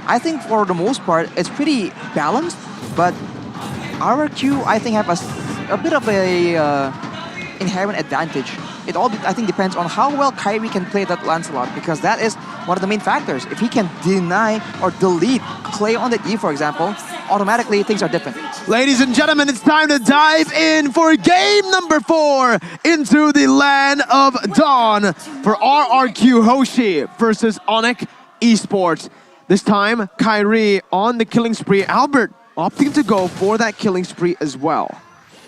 I think for the most part, it's pretty balanced, but RRQ, I think, have a bit of a inherent advantage. It all, I think, depends on how well Kyrie can play that Lancelot, because that is one of the main factors. If he can deny or delete Clay on the E, for example, automatically things are different. Ladies and gentlemen, it's time to dive in for game number 4 into the land of Dawn for RRQ Hoshi versus ONIC Esports. This time, Kyrie on the killing spree. Albert opting to go for that killing spree as well.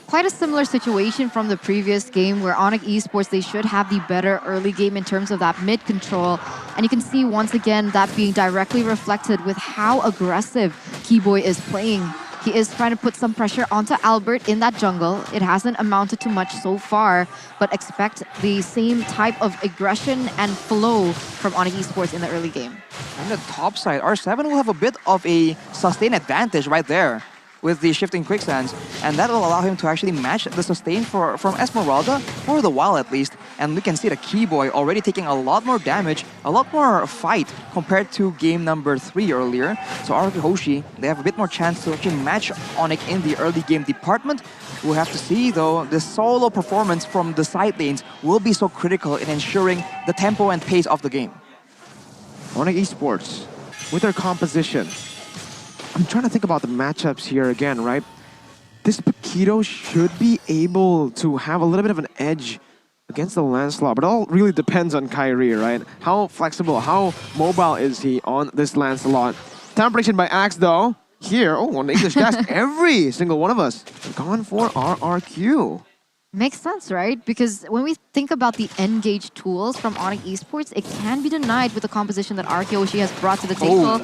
Quite a similar situation from the previous game where ONIC Esports, they should have the better early game in terms of that mid control. And you can see once again that being directly reflected with how aggressive Keyboy is playing. He is trying to put some pressure onto Albert in that jungle. It hasn't amounted to much so far, but expect the same type of aggression and flow from ONIC Esports in the early game. On the top side, R7 will have a bit of a sustain advantage right there with the shifting quicksands, and that will allow him to actually match the sustain from Esmeralda, for the while at least. And we can see the Keyboy already taking a lot more damage, a lot more fight compared to game number 3 earlier. So RRQ Hoshi, they have a bit more chance to actually match ONIC in the early game department. We'll have to see though, the solo performance from the side lanes will be so critical in ensuring the tempo and pace of the game. ONIC Esports, with their composition, I'm trying to think about the matchups here again, right? This Paquito should be able to have a little bit of an edge against the Lancelot, but it all really depends on Kyrie, right? How flexible, how mobile is he on this Lancelot? Time prediction by Axe, though. Here, on the English desk, every single one of us gone for RRQ. Makes sense, right? Because when we think about the engage tools from ONIC Esports, it can be denied with the composition that RRQ Hoshi has brought to the table.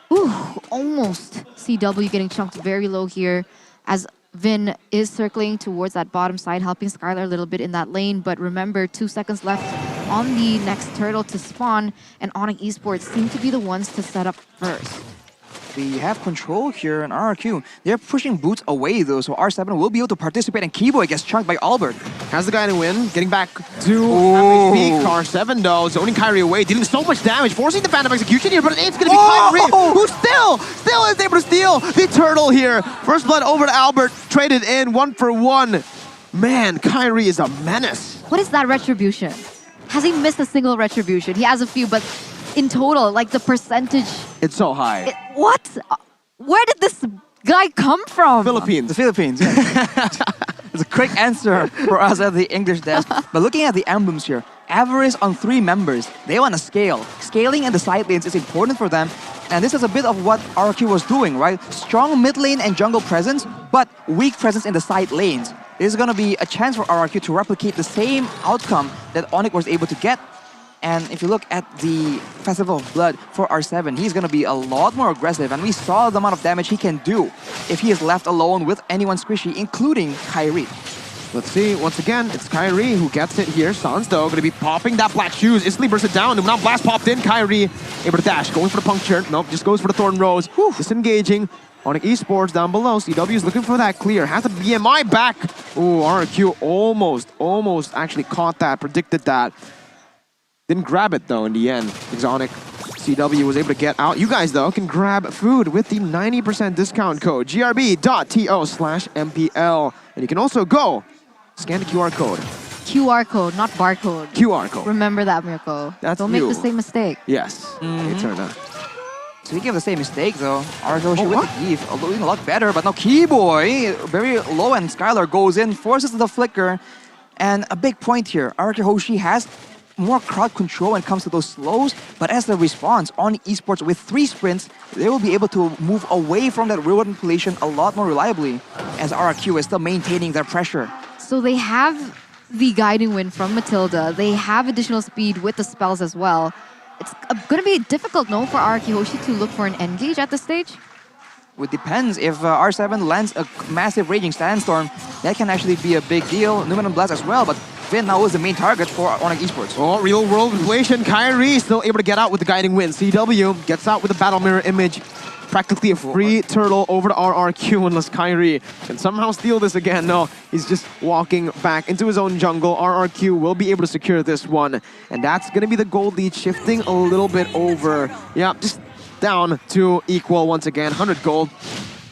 Ooh, almost. CW getting chunked very low here as Vin is circling towards that bottom side, helping Skylar a little bit in that lane. But remember, 2 seconds left on the next turtle to spawn, and ONIC Esports seem to be the ones to set up first. They have control here in RRQ. They're pushing boots away though, so R7 will be able to participate, and Keyboy gets chunked by Albert. Has the guy to win, getting back to MVP. R7 though, zoning Kyrie away, dealing so much damage, forcing the Phantom Execution here, but it's gonna be Kyrie, who still is able to steal the turtle here. First blood over to Albert, traded in 1 for 1. Man, Kyrie is a menace. What is that retribution? Has he missed a single retribution? He has a few, but in total, like the percentage... It's so high. What? Where did this guy come from? Philippines. The Philippines. It's a quick answer for us at the English desk. But looking at the emblems here, Avarice on 3 members, they want to scale. Scaling in the side lanes is important for them. And this is a bit of what RRQ was doing, right? Strong mid lane and jungle presence, but weak presence in the side lanes. This is going to be a chance for RRQ to replicate the same outcome that ONIC was able to get. And if you look at the Festival of Blood for R7, he's going to be a lot more aggressive. And we saw the amount of damage he can do if he is left alone with anyone squishy, including Kyrie. Let's see, once again, it's Kyrie who gets it here. Sans though, gonna be popping that black shoes. Instantly bursts it down. Now blast popped in. Kyrie able to dash, going for the puncture. Nope, just goes for the Thorn Rose. Whew. Disengaging. ONIC Esports down below. CW is looking for that clear. Has the BMI back. Ooh, RRQ almost actually caught that, predicted that. Didn't grab it though in the end. Exonic CW was able to get out. You guys though can grab food with the 90% discount code grb.to/MPL. And you can also go scan the QR code. QR code, not barcode. QR code. Remember that, Mirko. Don't make the same mistake. Yes. Eterna. Speaking of the same mistake though, RRQ with the Eve, doing a lot better, but now Keyboy, very low, and Skylar goes in, forces the flicker. And a big point here, RRQ Hoshi has more crowd control when it comes to those slows, but as the response on Esports with 3 sprints, they will be able to move away from that real-world manipulation a lot more reliably, as RRQ is still maintaining their pressure. So they have the guiding wind from Matilda, they have additional speed with the spells as well. It's going to be difficult, no, for RRQ Hoshi to look for an engage at this stage? It depends. If R7 lands a massive Raging Sandstorm, that can actually be a big deal. Numinum Blast as well, but Vin now is the main target for ONIC Esports. Oh, real world inflation. Kyrie still able to get out with the guiding wind. CW gets out with the battle mirror image. Practically a free turtle over to RRQ unless Kyrie can somehow steal this again. No, he's just walking back into his own jungle. RRQ will be able to secure this one. And that's going to be the gold lead shifting a little bit over. Yeah, just down to equal once again. 100 gold.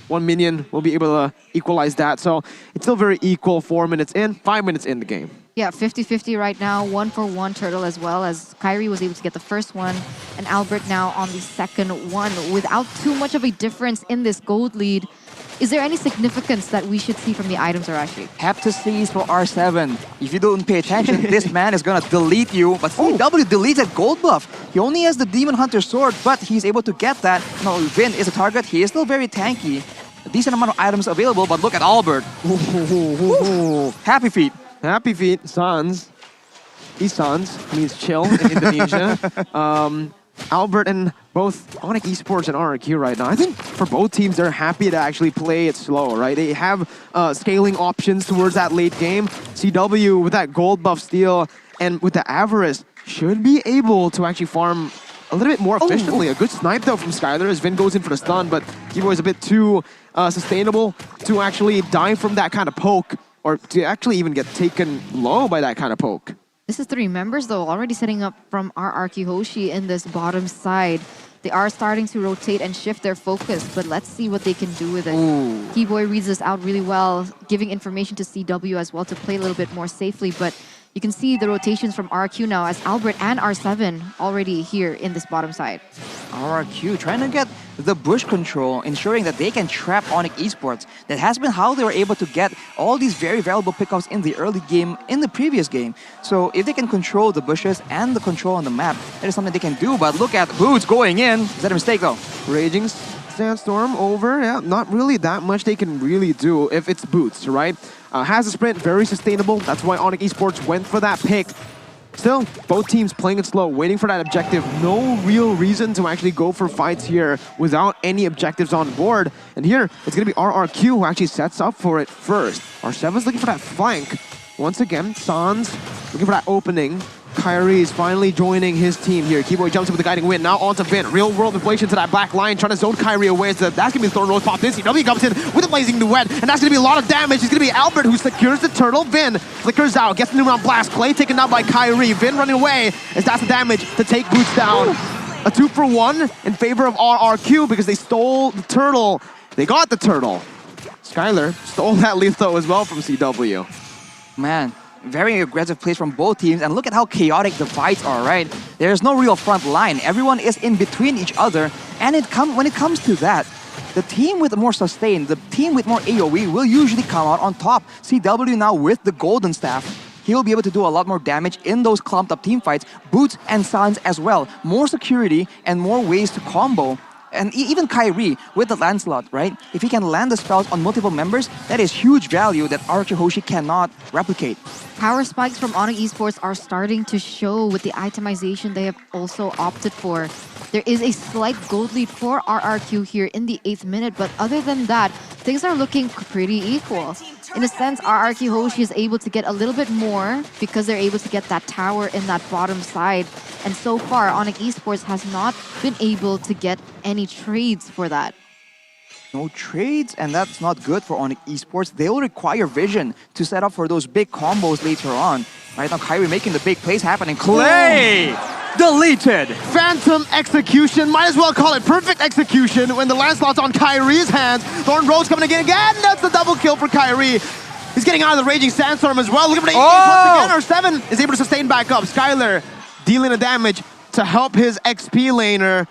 1 minion will be able to equalize that. So it's still very equal. 4 minutes in, 5 minutes in the game. Yeah, 50-50 right now. 1-for-1 Turtle as well, as Kyrie was able to get the first one, and Albert now on the second one without too much of a difference in this gold lead. Is there any significance that we should see from the items, Arashi? Have to seize for R7. If you don't pay attention, this man is gonna delete you. But CW deletes that gold buff. He only has the Demon Hunter sword, but he's able to get that. Now, Vin is a target. He is still very tanky. A decent amount of items available, but look at Albert. Happy feet. Happy feet, Sans. These Sans means chill in Indonesia. Albert and both ONIC Esports and RRQ right now, I think for both teams, they're happy to actually play it slow, right? They have scaling options towards that late game. CW with that gold buff steal and with the Avarice should be able to actually farm a little bit more efficiently. A good snipe though from Skylar as Vin goes in for the stun, but Kibo is a bit too sustainable to actually die from that kind of poke or to actually even get taken low by that kind of poke. This is 3 members though, already setting up from RRQ Hoshi in this bottom side. They are starting to rotate and shift their focus, but let's see what they can do with it. Keyboy reads this out really well, giving information to CW as well to play a little bit more safely, but you can see the rotations from RRQ now as Albert and R7 already here in this bottom side. RRQ trying to get the bush control, ensuring that they can trap ONIC Esports. That has been how they were able to get all these very valuable pickups in the early game, in the previous game. So if they can control the bushes and the control on the map, that is something they can do. But look at Boots going in. Is that a mistake though? Raging Sandstorm over. Yeah, not really that much they can really do if it's Boots, right? Has a sprint, very sustainable. That's why ONIC Esports went for that pick. Still, both teams playing it slow, waiting for that objective. No real reason to actually go for fights here without any objectives on board. And here, it's going to be RRQ who actually sets up for it first. R7's looking for that flank. Once again, Sans looking for that opening. Kyrie is finally joining his team here. Keyboy jumps in with the guiding win. Now onto Vin. Real world inflation to that black line, trying to zone Kyrie away. So that's going to be the Thorn Rose popped in. CW comes in with a blazing duet, and that's going to be a lot of damage. It's going to be Albert who secures the turtle. Vin flickers out, gets the new round blast. Clay taken down by Kyrie. Vin running away as that's the damage to take Boots down. A 2-for-1 in favor of RRQ because they stole the turtle. They got the turtle. Skylar stole that litho as well from CW. Man, very aggressive plays from both teams, and look at how chaotic the fights are, right? There's no real front line. Everyone is in between each other, and when it comes to that, the team with more sustain, the team with more AoE will usually come out on top. CW now with the golden staff, he'll be able to do a lot more damage in those clumped up team fights. Boots and Sans as well. More security and more ways to combo. And even Kyrie with the land slot, right? If he can land the spells on multiple members, that is huge value that RRQ Hoshi cannot replicate. Power spikes from ONIC Esports are starting to show with the itemization they have also opted for. There is a slight gold lead for RRQ here in the 8th minute, but other than that, things are looking pretty equal. In a sense, RRQ Hoshi is able to get a little bit more because they're able to get that tower in that bottom side. And so far, ONIC Esports has not been able to get any trades for that. No trades, and that's not good for ONIC Esports. They will require vision to set up for those big combos later on. Right now, Kyrie making the big plays happening. Clay! Deleted! Phantom execution, might as well call it perfect execution when the landslot's on Kyrie's hands. Thorn Rose coming again, that's the double kill for Kyrie. He's getting out of the Raging Sandstorm as well. Look at the once again, R7 is able to sustain back up. Skylar dealing the damage to help his XP laner.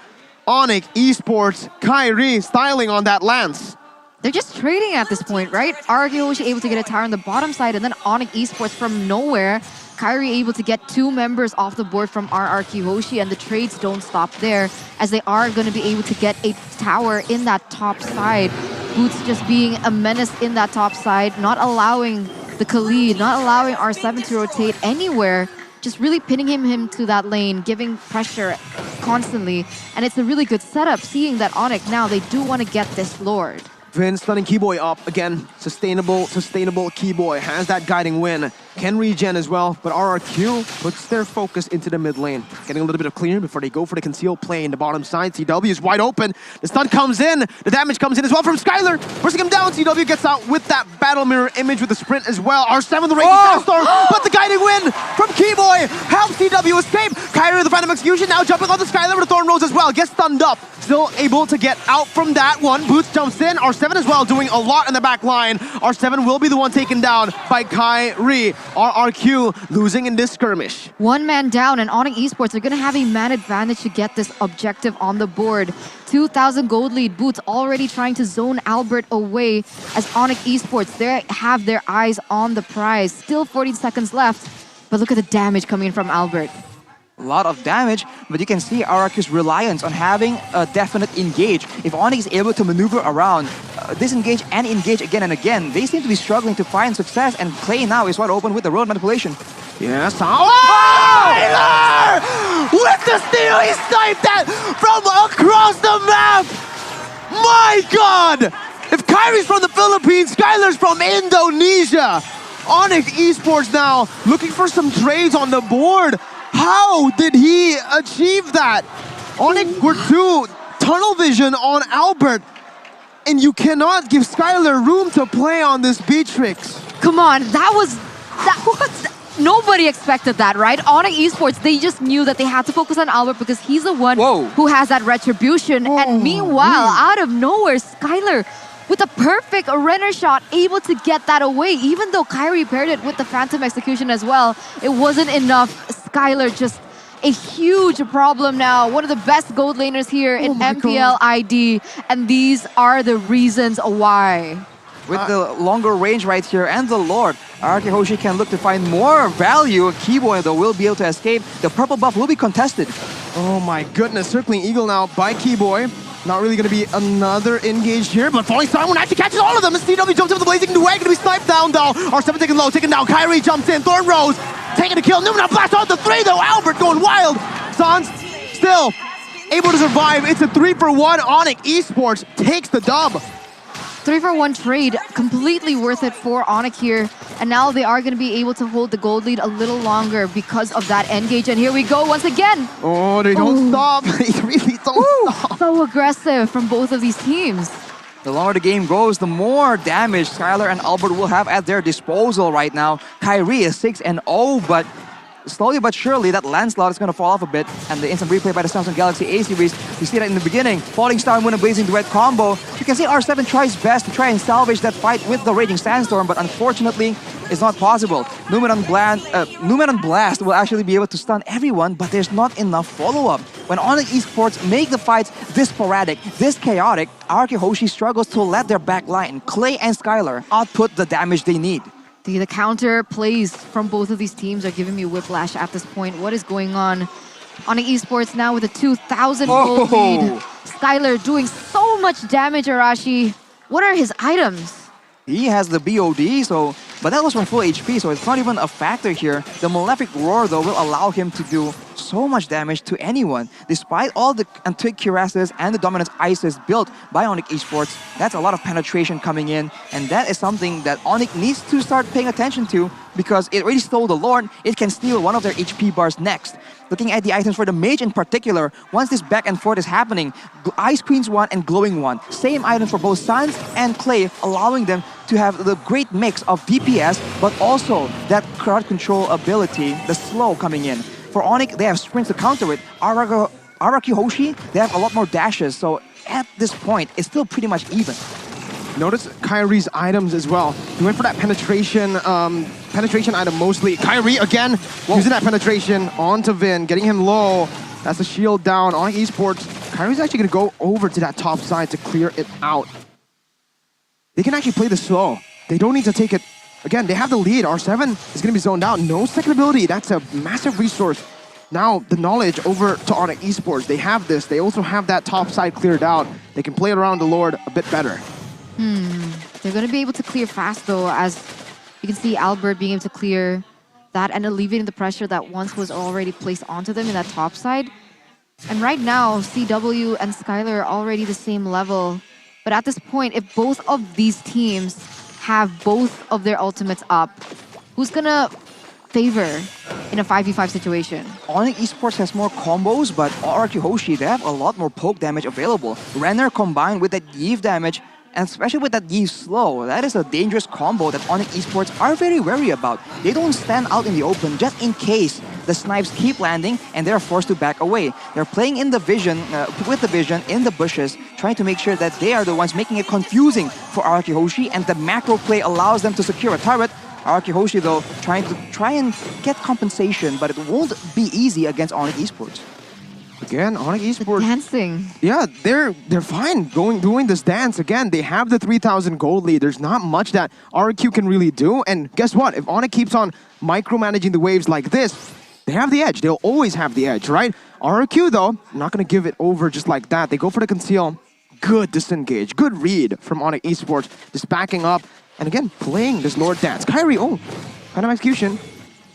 ONIC Esports, Kyrie styling on that lance. They're just trading at this point, right? RRQ was able to get a tower on the bottom side, and then ONIC Esports from nowhere. Kyrie able to get 2 members off the board from RRQ Hoshi, and the trades don't stop there, as they are going to be able to get a tower in that top side. Boots just being a menace in that top side, not allowing the Khalid, not allowing R7 to rotate anywhere, just really pinning him to that lane, giving pressure constantly. And it's a really good setup, seeing that ONIC now, they do want to get this Lord. Vin stunning Keyboy up again. Sustainable Keyboy has that guiding win. can regen as well, but RRQ puts their focus into the mid lane. Getting a little bit of clear before they go for the concealed play in the bottom side. CW is wide open. The stun comes in. The damage comes in as well from Skylar. Forcing him down. CW gets out with that battle mirror image with the sprint as well. R7 the Raging Sandstorm, but the guiding win from Keyboy helps CW escape. Kyrie with the Phantom Execution now jumping on the Skylar with the Thorn Rose as well. Gets stunned up. Still able to get out from that one. Boots jumps in. R7 as well doing a lot in the back line. R7 will be the one taken down by Kyrie. RRQ losing in this skirmish. One man down, and ONIC Esports are going to have a man advantage to get this objective on the board. 2,000 gold lead. Boots already trying to zone Albert away as ONIC Esports, they have their eyes on the prize. Still 14 seconds left, but look at the damage coming in from Albert. A lot of damage, but you can see RRQ's reliance on having a definite engage. If ONIC is able to maneuver around, disengage and engage again and again, they seem to be struggling to find success, and Clay now is wide open with the road manipulation. Yes, Skylar! With the steal, he sniped that from across the map! My God! If Kyrie's from the Philippines, Skylar's from Indonesia! ONIC Esports now looking for some trades on the board. How did he achieve that? ONIC were too tunnel vision on Albert, and you cannot give Skylar room to play on this Beatrix. Come on, that was nobody expected that, right? ONIC Esports, they just knew that they had to focus on Albert because he's the one who has that retribution. And meanwhile, out of nowhere, Skylar with a perfect Renner shot, able to get that away. Even though Kyrie paired it with the Phantom Execution as well, it wasn't enough. Skylar just a huge problem now. One of the best gold laners here in MPL ID, and these are the reasons why. With the longer range right here and the Lord, RRQ Hoshi can look to find more value. Keyboy, though, will be able to escape. The purple buff will be contested. Oh my goodness, circling Eagle now by Keyboy. Not really going to be another engage here, but Falling Star Moon actually catches all of them. As CW jumps in with the Blazing Duet, going to be sniped down though. R7 taken low, taken down. Kyrie jumps in, Thorn Rose taking a kill. Numina blast on the 3 though. Albert going wild. Sans still able to survive. It's a 3-for-1. ONIC Esports takes the dub. 3-for-1 trade, completely worth it for ONIC here. And now they are going to be able to hold the gold lead a little longer because of that engage. And here we go once again. Oh, they don't stop. They really don't stop. So aggressive from both of these teams. The longer the game goes, the more damage Skylar and Albert will have at their disposal right now. Kyrie is 6-0, but slowly but surely that landslide is going to fall off a bit, and the instant replay by the Samsung Galaxy A series, you see that in the beginning, Falling Star Moon and Blazing Duet combo. You can see R7 tries best to try and salvage that fight with the Raging Sandstorm, but unfortunately, it's not possible. Numeron Blast will actually be able to stun everyone, but there's not enough follow-up. When ONIC Esports make the fights this sporadic, this chaotic, RRQ Hoshi struggles to let their backline, Clay and Skylar, output the damage they need. The counter plays from both of these teams are giving me whiplash at this point. What is going on? ONIC Esports now with a 2,000 gold lead. Skylar doing so much damage, Arashi. What are his items? He has the BOD, but that was from full HP, so it's not even a factor here. The Malefic Roar, though, will allow him to do so much damage to anyone. Despite all the Antique Cuirasses and the Dominance Ices built by ONIC Esports, that's a lot of penetration coming in, and that is something that ONIC needs to start paying attention to, because it already stole the Lord. It can steal one of their HP bars next. Looking at the items for the Mage in particular, once this back and forth is happening, Ice Queen's one and Glowing one. Same items for both Sans and Clay, allowing them to have the great mix of DPS, but also that crowd control ability, the slow coming in. For ONIC, they have sprints to counter it. RRQ Hoshi, they have a lot more dashes, so at this point, it's still pretty much even. Notice Kyrie's items as well. He went for that penetration item mostly. Kyrie again using that penetration onto Vin, getting him low. That's the shield down on Esports. Kyrie's actually going to go over to that top side to clear it out. They can actually play this slow. They don't need to take it. Again, they have the lead. R7 is going to be zoned out. No second ability. That's a massive resource. Now, the knowledge over to ONIC Esports. They have this. They also have that top side cleared out. They can play it around the Lord a bit better. They're going to be able to clear fast, though, as you can see Albert being able to clear that and alleviating the pressure that once was already placed onto them in that top side. And right now, CW and Skylar are already the same level. But at this point, if both of these teams have both of their ultimates up, who's going to favor in a 5v5 situation. ONIC Esports has more combos, but RRQ Hoshi, they have a lot more poke damage available. Renner combined with that Eve damage, and especially with that Eve slow, that is a dangerous combo that ONIC Esports are very wary about. They don't stand out in the open just in case the snipes keep landing and they're forced to back away. They're playing in the vision, with the vision in the bushes, trying to make sure that they are the ones making it confusing for RRQ Hoshi, and the macro play allows them to secure a turret. RRQ Hoshi though, try and get compensation, but it won't be easy against ONIC Esports. Again, ONIC Esports. Dancing. Yeah, they're fine doing this dance. Again, they have the 3,000 gold lead. There's not much that RRQ can really do. And guess what? If ONIC keeps on micromanaging the waves like this, they have the edge. They'll always have the edge, right? RRQ, though, not going to give it over just like that. They go for the conceal. Good disengage. Good read from ONIC Esports. Just backing up. And again, playing this Lord dance. Kairi, oh, kind of execution.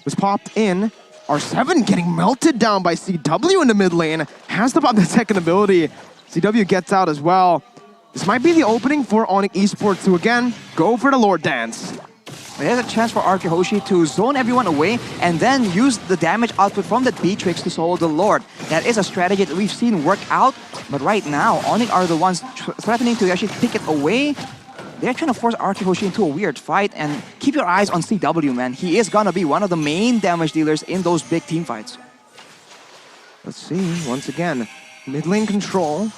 Was popped in. R7 getting melted down by CW in the mid lane. Has to pop the second ability. CW gets out as well. This might be the opening for ONIC Esports to, again, go for the Lord dance. There's a chance for RRQ Hoshi to zone everyone away and then use the damage output from that Beatrix to solo the Lord. That is a strategy that we've seen work out, but right now, ONIC are the ones threatening to actually take it away. They're trying to force RRQ Hoshi into a weird fight, and keep your eyes on CW, man. He is gonna be one of the main damage dealers in those big team fights. Let's see, once again, mid lane control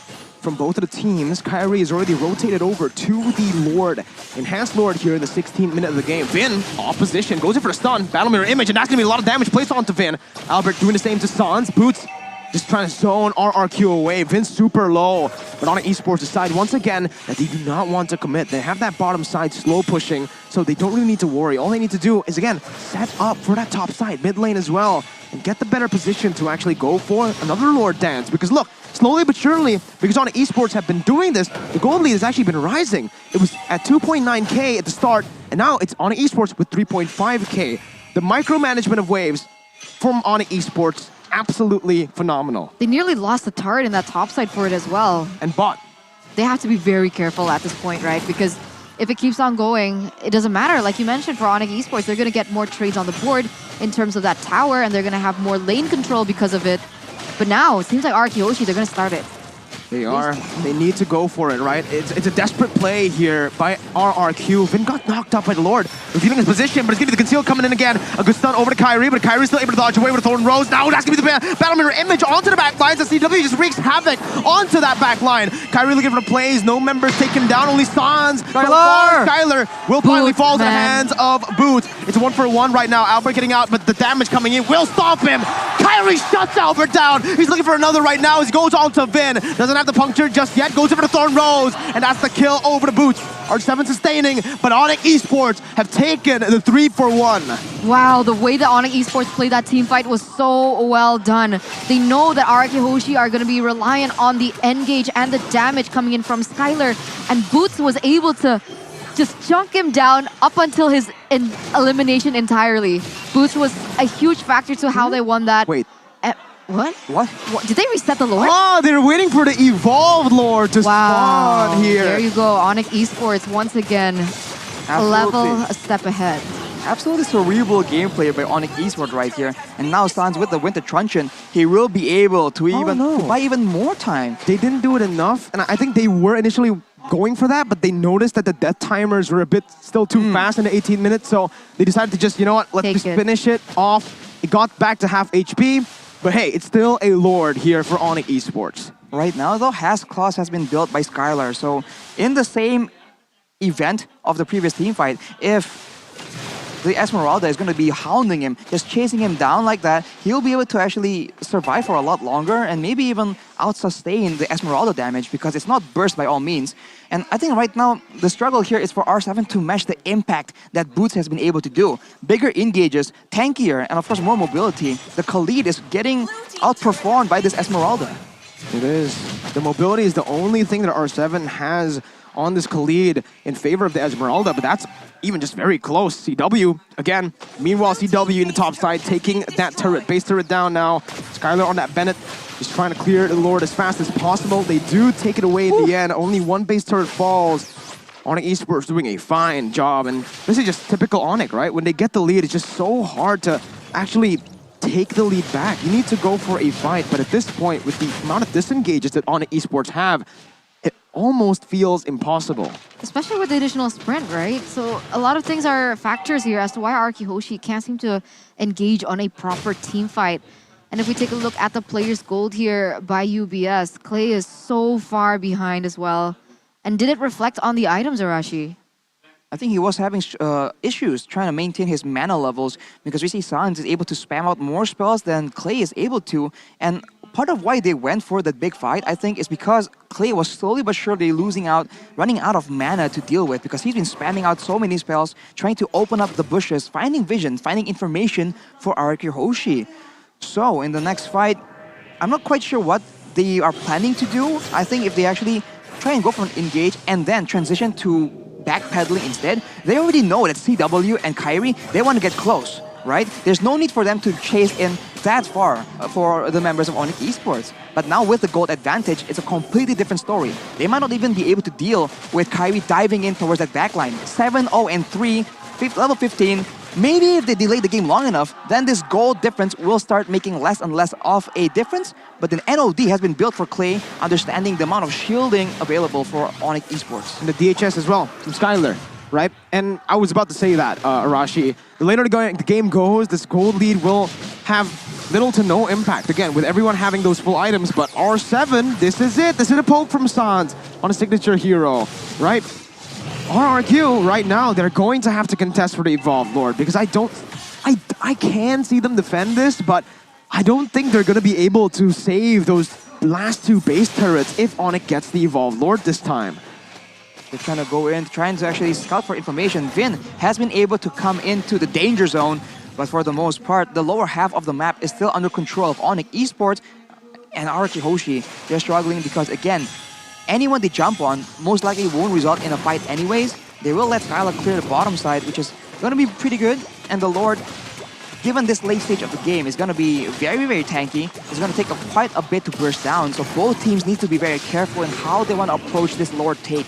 from both of the teams. Kairi is already rotated over to the Lord. Enhanced Lord here in the 16th minute of the game. Vin, opposition, goes in for a stun. Battle Mirror Image, and that's going to be a lot of damage placed onto Vin. Albert doing the same to Sans. Boots just trying to zone RRQ away. Vin's super low. But ONIC Esports decide once again that they do not want to commit. They have that bottom side slow pushing, so they don't really need to worry. All they need to do is, again, set up for that top side, mid lane as well, and get the better position to actually go for another Lord dance. Because look, slowly but surely, because ONIC Esports have been doing this, the gold lead has actually been rising. It was at 2.9k at the start, and now it's ONIC Esports with 3.5k. The micromanagement of waves from ONIC Esports, absolutely phenomenal. They nearly lost the turret in that top side for it as well. And bot. They have to be very careful at this point, right? Because if it keeps on going, it doesn't matter. Like you mentioned, for ONIC Esports, they're going to get more trades on the board in terms of that tower, and they're going to have more lane control because of it. But now, it seems like RRQ Hoshi, they're going to start it. They are. They need to go for it, right? It's a desperate play here by RRQ. Vin got knocked out by the Lord, revealing his position, but it's going to be the conceal coming in again. A good stun over to Kairi, but Kairi's still able to dodge away with a Thorn Rose. Now that's going to be the Battle Mirror Image onto the back lines, as CW just wreaks havoc onto that back line. Kairi looking for the plays. No members taken down, only Sans. Skylar will finally fall to the hands of Boots. It's a 1-for-1 right now. Albert getting out, but the damage coming in will stop him. Kairi shuts Albert down. He's looking for another right now. He goes on to Vin. Doesn't have the puncture just yet. Goes over the Thorn Rose, and that's the kill over the Boots. R7 sustaining, but ONIC Esports have taken the 3-for-1. Wow, the way that ONIC Esports played that team fight was so well done. They know that RRQ Hoshi are going to be reliant on the engage and the damage coming in from Skylar, and Boots was able to just chunk him down up until his elimination entirely. Boots was a huge factor to how they won that. Wait. What? What? Did they reset the Lord? Oh, they're waiting for the evolved Lord to spawn here. There you go. ONIC Esports once again a level, a step ahead. Absolutely cerebral gameplay by ONIC Esports right here. And now Sans with the Winter Truncheon, he will be able to to buy even more time. They didn't do it enough, and I think they were initially going for that, but they noticed that the death timers were a bit still too fast in the 18 minutes, so they decided to just, you know what, let's just finish it off. It got back to half HP, but hey, it's still a Lord here for ONIC Esports. Right now, though, Claws has been built by Skylar, so in the same event of the previous team fight, if the Esmeralda is going to be hounding him, just chasing him down like that, he'll be able to actually survive for a lot longer and maybe even out-sustain the Esmeralda damage because it's not burst by all means. And I think right now, the struggle here is for R7 to match the impact that Boots has been able to do. Bigger engages, tankier, and of course more mobility. The Khalid is getting outperformed by this Esmeralda. It is. The mobility is the only thing that R7 has on this Khalid in favor of the Esmeralda, but that's even just very close. CW, again, meanwhile CW in the top side taking that turret, base turret down now. Skylar on that Bennett, just trying to clear the Lord as fast as possible. They do take it away in the end. Only one base turret falls. ONIC Esports doing a fine job, and this is just typical ONIC, right? When they get the lead, it's just so hard to actually take the lead back. You need to go for a fight, but at this point, with the amount of disengages that ONIC Esports have, it almost feels impossible. Especially with the additional sprint, right? So a lot of things are factors here as to why RRQ Hoshi can't seem to engage on a proper team fight. And if we take a look at the players' gold here by UBS, Clay is so far behind as well. And did it reflect on the items, Arashi? I think he was having issues trying to maintain his mana levels because we see Sans is able to spam out more spells than Clay is able to. And part of why they went for that big fight, I think, is because Clay was slowly but surely running out of mana to deal with because he's been spamming out so many spells, trying to open up the bushes, finding vision, finding information for RRQ Hoshi. So in the next fight, I'm not quite sure what they are planning to do. I think if they actually try and go for an engage and then transition to backpedaling instead, they already know that CW and Kyrie, they want to get close, right? There's no need for them to chase in that far for the members of ONIC Esports. But now with the gold advantage, it's a completely different story. They might not even be able to deal with Kyrie diving in towards that backline. 7-0 and 3, level 15. Maybe if they delay the game long enough, then this gold difference will start making less and less of a difference. But then NOD has been built for Clay, understanding the amount of shielding available for ONIC Esports. And the DHS as well, from Skylar, right? And I was about to say that, Arashi. The later the game goes, this gold lead will have little to no impact. Again, with everyone having those full items, but R7, this is it. This is a poke from Sans on a signature hero, right? RRQ, right now, they're going to have to contest for the Evolved Lord because I can see them defend this, but I don't think they're going to be able to save those last two base turrets if ONIC gets the Evolved Lord this time. They're trying to go in, trying to actually scout for information. Vin has been able to come into the danger zone, but for the most part, the lower half of the map is still under control of ONIC Esports and RRQ Hoshi. They're struggling because, again, anyone they jump on most likely won't result in a fight anyways. They will let Skylar clear the bottom side, which is going to be pretty good. And the Lord, given this late stage of the game, is going to be very, very tanky. It's going to take quite a bit to burst down. So both teams need to be very careful in how they want to approach this Lord take.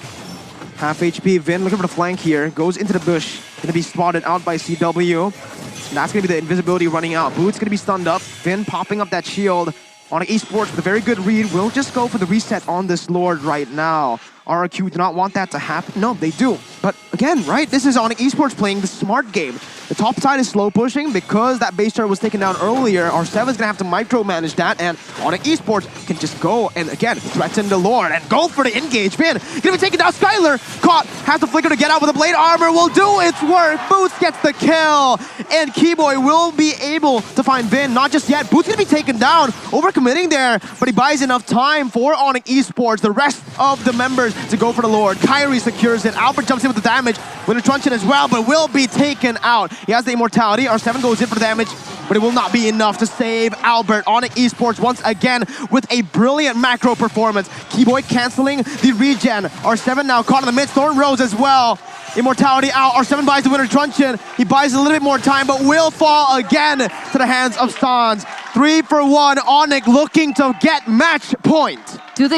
Half HP, Vin looking for the flank here. Goes into the bush. Going to be spotted out by CW. And that's going to be the invisibility running out. Boots going to be stunned up. Vin popping up that shield. ONIC Esports with a very good read will just go for the reset on this Lord right now. RRQ do not want that to happen. No, they do. But again, right, this is ONIC Esports playing the smart game. The top side is slow pushing because that base turret was taken down earlier. R7 is going to have to micromanage that, and ONIC Esports can just go and again threaten the Lord and go for the engage. Man, gonna be taken down. Skylar caught, has to flicker to get out with the blade armor. Will do its work. Boots gets the kill, and Keyboy will be able to find Vin. Not just yet. Boots gonna be taken down, overcommitting there, but he buys enough time for ONIC Esports. The rest of the members to go for the Lord. Kyrie secures it. Albert jumps in with the damage. Winter Truncheon as well, but will be taken out. He has the immortality. R7 goes in for the damage, but it will not be enough to save Albert. ONIC Esports once again with a brilliant macro performance. Keyboy canceling the regen. R7 now caught in the mid. Thorn Rose as well. Immortality out. R7 buys the Winter Truncheon. He buys a little bit more time, but will fall again to the hands of Sans. 3 for 1. ONIC looking to get match point. Will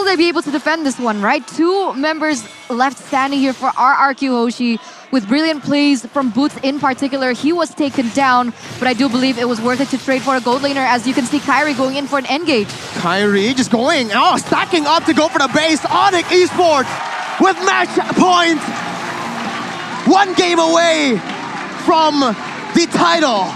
they be able to defend this one, right? Two members left standing here for RRQ Hoshi with brilliant plays from Boots in particular. He was taken down, but I do believe it was worth it to trade for a gold laner, as you can see Kyrie going in for an engage. Kyrie just going, stacking up to go for the base. ONIC Esports with match point. 1 game away from the title.